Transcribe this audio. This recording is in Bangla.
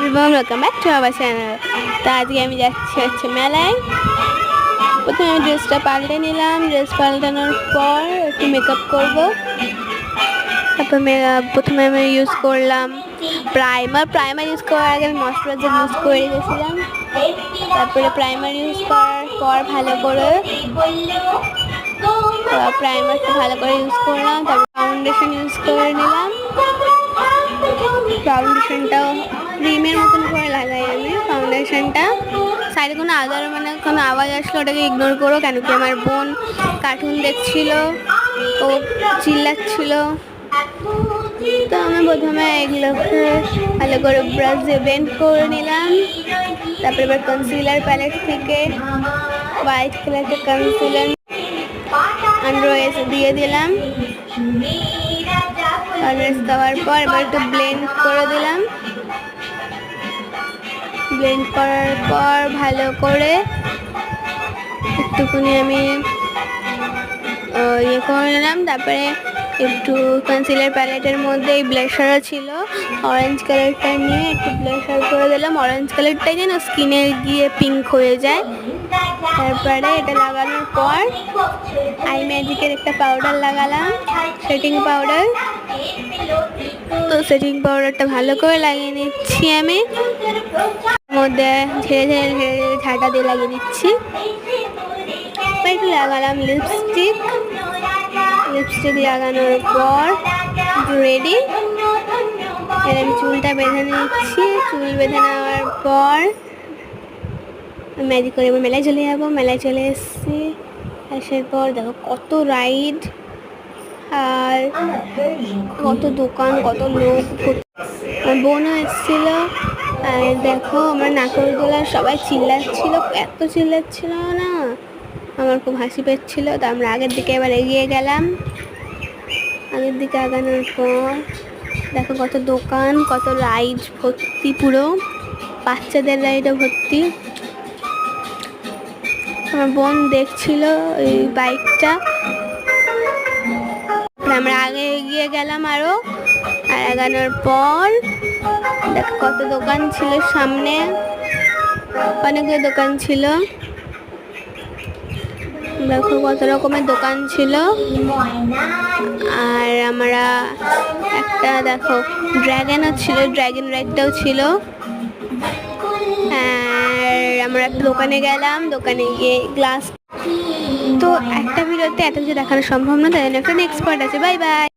Everyone, welcome back to our channel. তো আজকে আমি যাচ্ছি হচ্ছে মেলায়। প্রথমে আমি ড্রেসটা পাল্টে নিলাম। ড্রেস পাল্টানোর পর একটু মেকআপ করবো। তারপর প্রথমে আমি ইউজ করলাম প্রাইমার ইউজ করার আগে আমি ময়শ্চারাইজার ইউজ করে রেখেছিলাম। তারপরে প্রাইমার ইউজ করার পর ভালো করে প্রাইমারটা ভালো করে ইউজ করলাম। তারপর ফাউন্ডেশন ইউজ করে নিলাম। ফাউন্ডেশনটাও ক্রিমের মতন করে লাগাই আমি ফাউন্ডেশনটা। সাইডে কোনো কোনো আওয়াজ আসলো ওটাকে ইগনোর করো, কেন কি আমার বোন কার্টুন দেখছিল, ও চিল্লাচ্ছিল। তো আমি প্রথমে এগুলোকে ভালো করে ব্রাশ দিয়ে ব্লেন্ড করে নিলাম। তারপরে এবার কনসিলার প্যালেট থেকে হোয়াইট কালারটা কনসিলার আন্ডার দিয়ে দিলাম। কালার দেওয়ার পর এবার একটু ব্লেন্ড করে দিলাম। ব্লেন্ড করার পর ভালো করে একটুখানি আমি ইয়ে করে নিলাম। তারপরে একটু কনসিলার প্যালেটের মধ্যে এই ব্লাশারও ছিল, অরেঞ্জ কালারটা নিয়ে একটু ব্লাশার করে দিলাম। অরেঞ্জ কালারটাই যেন স্কিনে গিয়ে পিঙ্ক হয়ে যায়। তারপরে এটা লাগানোর পর আই ম্যাজিকের একটা পাউডার লাগালাম, সেটিং পাউডার। তো সেটিং পাউডারটা ভালো করে লাগিয়ে নিচ্ছি আমি। মধ্যে ঝেড়ে ঝেড়ে ঝেড়ে ঝেড়ে ঝাঁটা দিয়ে লাগিয়ে দিচ্ছি। একটু লাগালাম লিপস্টিক লাগানোর পর রেডি। এবার আমি চুলটা বেঁধে নিচ্ছি। চুল বেঁধে নেওয়ার পর ম্যাজিক করে এবার মেলায় চলে যাবো। মেলায় চলে এসেছি। আসার পর দেখো কত রাইড আর কত দোকান, কত লোক। আমার বোনও এসেছিল। আর দেখো আমার নাগরদোলার সবাই চিল্লাচ্ছিল, এত চিল্লাচ্ছিল না, আমার খুব হাসি পেচ্ছিল। তো আমরা আগের দিকে এবার এগিয়ে গেলাম। আগের দিকে আগানোর পর দেখো কত দোকান, কত রাইড ভর্তি, পুরো বাচ্চাদের রাইডও ভর্তি। আমার বোন দেখছিল এই বাইকটা। আমরা আগে এগিয়ে গেলাম আরও। আর আগানোর পর দেখো কত দোকান ছিল, সামনে অনেকগুলো দোকান ছিল। দেখো কত রকমের দোকান ছিল। আর আমরা একটা দেখো ড্রাগনও ছিল, ড্রাগন রাইডটাও ছিল। আর আমরা একটা দোকানে গেলাম, দোকানে গিয়ে গ্লাস। তো একটা ভিডিওতে এত কিছু দেখানো সম্ভব না, তাই জন্য একটা নেক্সট পার্ট আছে। Bye bye.